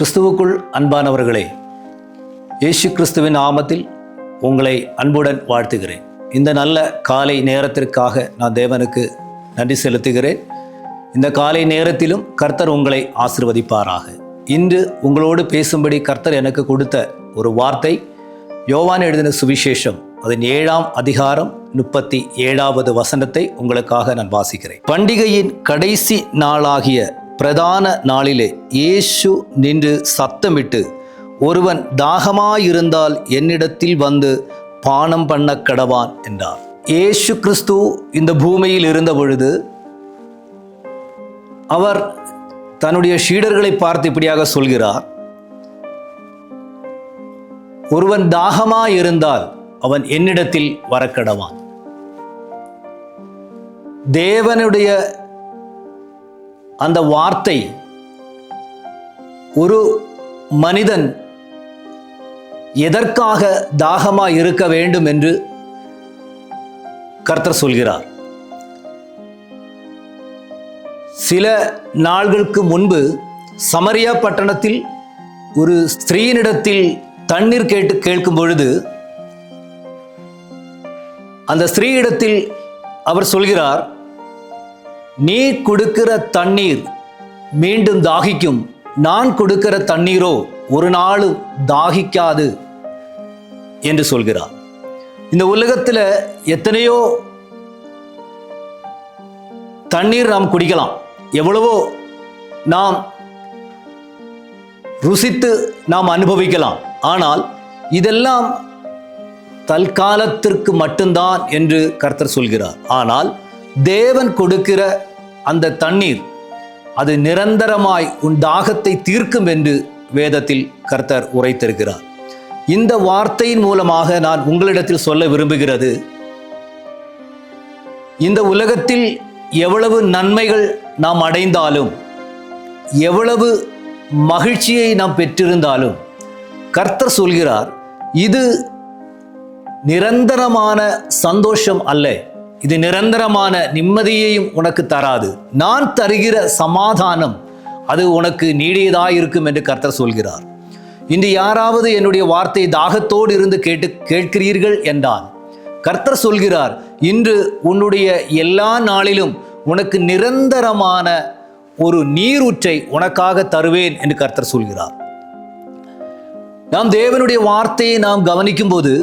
கிறிஸ்துவுக்குள் அன்பானவர்களே, இயேசு கிறிஸ்துவின் நாமத்தில் உங்களை அன்புடன் வாழ்த்துகிறேன். இந்த நல்ல காலை நேரத்திற்காக நான் தேவனுக்கு நன்றி செலுத்துகிறேன். இந்த காலை நேரத்திலும் கர்த்தர் உங்களை ஆசீர்வதிப்பாராக. இன்று உங்களோடு பேசும்படி கர்த்தர் எனக்கு கொடுத்த ஒரு வார்த்தை யோவான் எழுதின சுவிசேஷம் அதன் 7ஆம் அதிகாரம் 37வது வசனத்தை உங்களுக்காக நான் வாசிக்கிறேன். பண்டிகையின் கடைசி நாளாகிய பிரதான நாளிலே இயேசு நின்று சத்தமிட்டு, ஒருவன் தாகமாயிருந்தால் என்னிடத்தில் வந்து பானம் பண்ண கடவான் என்றார். இயேசு கிறிஸ்து இந்த பூமியில் இருந்த பொழுது அவர் தன்னுடைய சீடர்களை பார்த்து இப்படியாக சொல்கிறார், ஒருவன் தாகமாயிருந்தால் அவன் என்னிடத்தில் வரக்கடவான். தேவனுடைய அந்த வார்த்தை ஒரு மனிதன் எதற்காக தாகமாய் இருக்க வேண்டும் என்று கர்த்தர் சொல்கிறார். சில நாள்களுக்கு முன்பு சமரியா பட்டணத்தில் ஒரு ஸ்திரீனிடத்தில் தண்ணீர் கேட்கும் பொழுது அந்த ஸ்திரீயிடத்தில் அவர் சொல்கிறார், நீ கொடுக்கிற தண்ணீர் மீண்டும் தாகிக்கும், நான் கொடுக்கிற தண்ணீரோ ஒரு நாளும் தாகிக்காது என்று சொல்கிறார். இந்த உலகத்தில் எத்தனையோ தண்ணீர் நாம் குடிக்கலாம், எவ்வளவோ நாம் ருசித்து நாம் அனுபவிக்கலாம். ஆனால் இதெல்லாம் தற்காலத்திற்கு மட்டும்தான் என்று கர்த்தர் சொல்கிறார். ஆனால் தேவன் கொடுக்கிற அந்த தண்ணீர் அது நிரந்தரமாய் உன் தாகத்தை தீர்க்கும் என்று வேதத்தில் கர்த்தர் உரைத்திருக்கிறார். இந்த வார்த்தையின் மூலமாக நான் உங்களிடத்தில் சொல்ல விரும்புகிறது, இந்த உலகத்தில் எவ்வளவு நன்மைகள் நாம் அடைந்தாலும், எவ்வளவு மகிழ்ச்சியை நாம் பெற்றிருந்தாலும், கர்த்தர் சொல்கிறார், இது நிரந்தரமான சந்தோஷம் அல்ல, இது நிரந்தரமான நிம்மதியையும் உனக்கு தராது. நான் தருகிற சமாதானம் அது உனக்கு நீடியதாயிருக்கும் என்று கர்த்தர் சொல்கிறார். இன்று யாராவது என்னுடைய வார்த்தை தாகத்தோடு இருந்து கேட்கிறீர்கள் என்றால் கர்த்தர் சொல்கிறார், இன்று உன்னுடைய எல்லா நாளிலும் உனக்கு நிரந்தரமான ஒரு நீரூற்றை உனக்காக தருவேன் என்று கர்த்தர் சொல்கிறார். நாம் தேவனுடைய வார்த்தையை நாம் கவனிக்கும் போது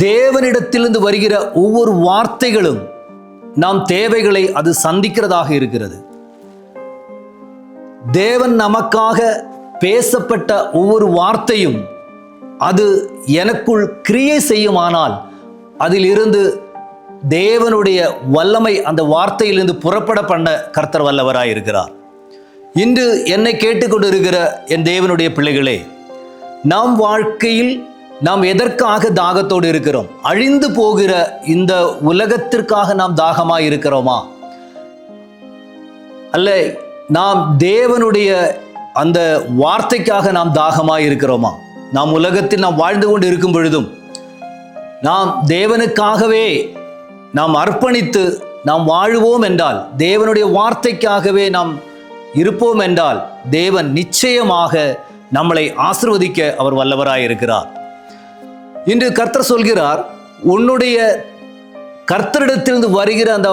தேவனிடத்திலிருந்து வருகிற ஒவ்வொரு வார்த்தைகளும் நாம் தேவைகளை அது சந்திக்கிறதாக இருக்கிறது. தேவன் நமக்காக பேசப்பட்ட ஒவ்வொரு வார்த்தையும் அது எனக்குள் கிரியை செய்யுமானால் அதிலிருந்து தேவனுடைய வல்லமை அந்த வார்த்தையிலிருந்து புறப்பட பண்ண கர்த்தர் வல்லவராய் இருக்கிறார். இன்று என்னை கேட்டுக்கொண்டிருக்கிற என் தேவனுடைய பிள்ளைகளே, நாம் வாழ்க்கையில் நாம் எதற்காக தாகத்தோடு இருக்கிறோம்? அழிந்து போகிற இந்த உலகத்திற்காக நாம் தாகமாய் இருக்கிறோமா? அல்ல, நாம் தேவனுடைய அந்த வார்த்தைக்காக நாம் தாகமாய் இருக்கிறோமா? நாம் உலகத்தில் நாம் வாழ்ந்து கொண்டு இருக்கும் பொழுதும் நாம் தேவனுக்காகவே நாம் அர்ப்பணித்து நாம் வாழுவோம் என்றால், தேவனுடைய வார்த்தைக்காகவே நாம் இருப்போம் என்றால், தேவன் நிச்சயமாக நம்மளை ஆசீர்வதிக்க அவர் வல்லவராய் இருக்கிறார். இன்று கர்த்தர் சொல்கிறார், உன்னுடைய கர்த்தரிடத்திலிருந்து வருகிற அந்த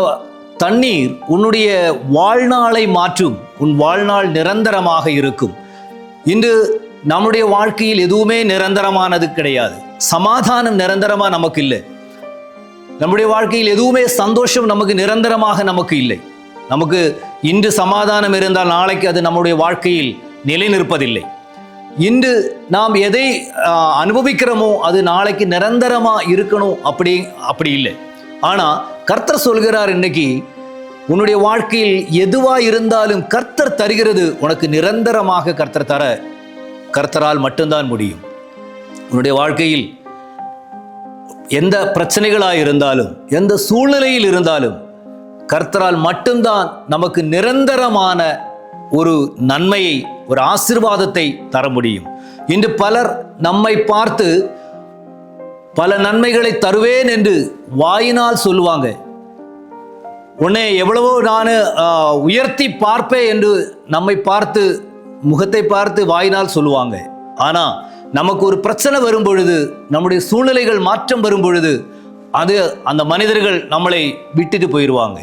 தண்ணீர் உன்னுடைய வாழ்நாளை மாற்றும், உன் வாழ்நாள் நிரந்தரமாக இருக்கும். இன்று நம்முடைய வாழ்க்கையில் எதுவுமே நிரந்தரமானது கிடையாது. சமாதானம் நிரந்தரமா நமக்கு இல்லை. நம்முடைய வாழ்க்கையில் எதுவுமே சந்தோஷம் நமக்கு நிரந்தரமாக நமக்கு இல்லை. நமக்கு இன்று சமாதானம் இருந்தால் நாளைக்கு அது நம்முடைய வாழ்க்கையில் நிலை நிற்பதில்லை. இன்று நாம் எதை அனுபவிக்கிறோமோ அது நாளைக்கு நிரந்தரமா இருக்கணும், அப்படி இல்லை. ஆனா கர்த்தர் சொல்கிறார், இன்னைக்கு உன்னுடைய வாழ்க்கையில் எதுவா இருந்தாலும் கர்த்தர் தருகிறது உனக்கு நிரந்தரமாக கர்த்தரால் மட்டும்தான் முடியும். உன்னுடைய வாழ்க்கையில் எந்த பிரச்சனைகளாக இருந்தாலும், எந்த சூழ்நிலையில் இருந்தாலும் கர்த்தரால் மட்டும்தான் நமக்கு நிரந்தரமான ஒரு நன்மையை, ஒரு ஆசீர்வாதத்தை தர முடியும். இன்று பலர் நம்மை பார்த்து பல நன்மைகளை தருவேன் என்று வாயினால் சொல்லுவாங்க. உன்னை எவ்வளவோ நான் உயர்த்தி பார்ப்பேன் என்று நம்மை பார்த்து முகத்தை பார்த்து வாயினால் சொல்லுவாங்க. ஆனா நமக்கு ஒரு பிரச்சனை வரும் பொழுது, நம்முடைய சூழ்நிலைகள் மாற்றம் வரும் பொழுது அந்த மனிதர்கள் நம்மளை விட்டுட்டு போயிடுவாங்க.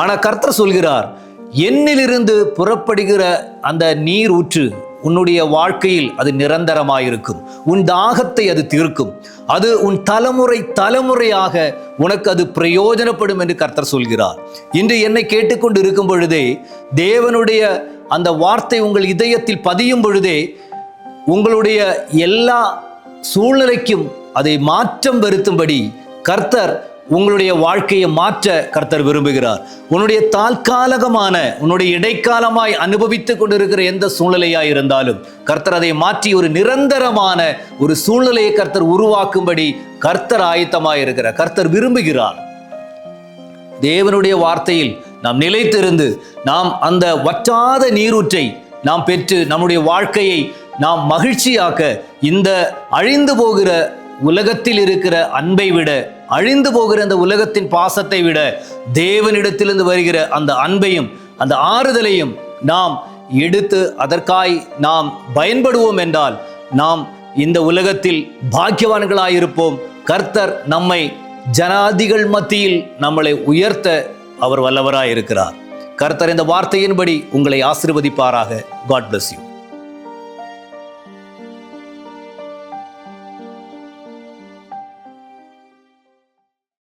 ஆனா கர்த்தர் சொல்கிறார், என்னிலிருந்து புறப்படுகிற அந்த நீர் ஊற்று உன்னுடைய வாழ்க்கையில் அது நிரந்தரமாயிருக்கும். உன் தாகத்தை அது தீர்க்கும். அது உன் தலைமுறையாக உனக்கு அது பிரயோஜனப்படும் என்று கர்த்தர் சொல்கிறார். இன்று என்னை கேட்டுக்கொண்டு இருக்கும் பொழுதே, தேவனுடைய அந்த வார்த்தை உங்கள் இதயத்தில் பதியும் பொழுதே, உங்களுடைய எல்லா சூழ்நிலைக்கும் அதை மாற்றம் வருத்தும்படி கர்த்தர் உங்களுடைய வாழ்க்கையை மாற்ற கர்த்தர் விரும்புகிறார். உன்னுடைய தாற்காலிகமான, உன்னுடைய இடைக்காலமாய் அனுபவித்துக் கொண்டிருக்கிற எந்த சூழ்நிலையாய் இருந்தாலும் கர்த்தர் அதை மாற்றி ஒரு நிரந்தரமான ஒரு சூழ்நிலையை கர்த்தர் உருவாக்கும்படி கர்த்தர் ஆயத்தமாய் இருக்கிறார். கர்த்தர் விரும்புகிறார். தேவனுடைய வார்த்தையில் நாம் நிலைத்திருந்து நாம் அந்த வற்றாத நீரூற்றை நாம் பெற்று நம்முடைய வாழ்க்கையை நாம் மகிழ்ச்சியாக்க, இந்த அழிந்து போகிற உலகத்தில் இருக்கிற அன்பை விட, அழிந்து போகிற அந்த உலகத்தின் பாசத்தை விட, தேவனிடத்திலிருந்து வருகிற அந்த அன்பையும் அந்த ஆறுதலையும் நாம் எடுத்து அதற்காய் நாம் பயன்படுவோம் என்றால் நாம் இந்த உலகத்தில் பாக்கியவான்களாயிருப்போம். கர்த்தர் நம்மை ஜனாதிகள் மத்தியில் நம்மளை உயர்த்த அவர் வல்லவராயிருக்கிறார். கர்த்தர் இந்த வார்த்தையின்படி உங்களை ஆசீர்வதிப்பாராக. God bless you.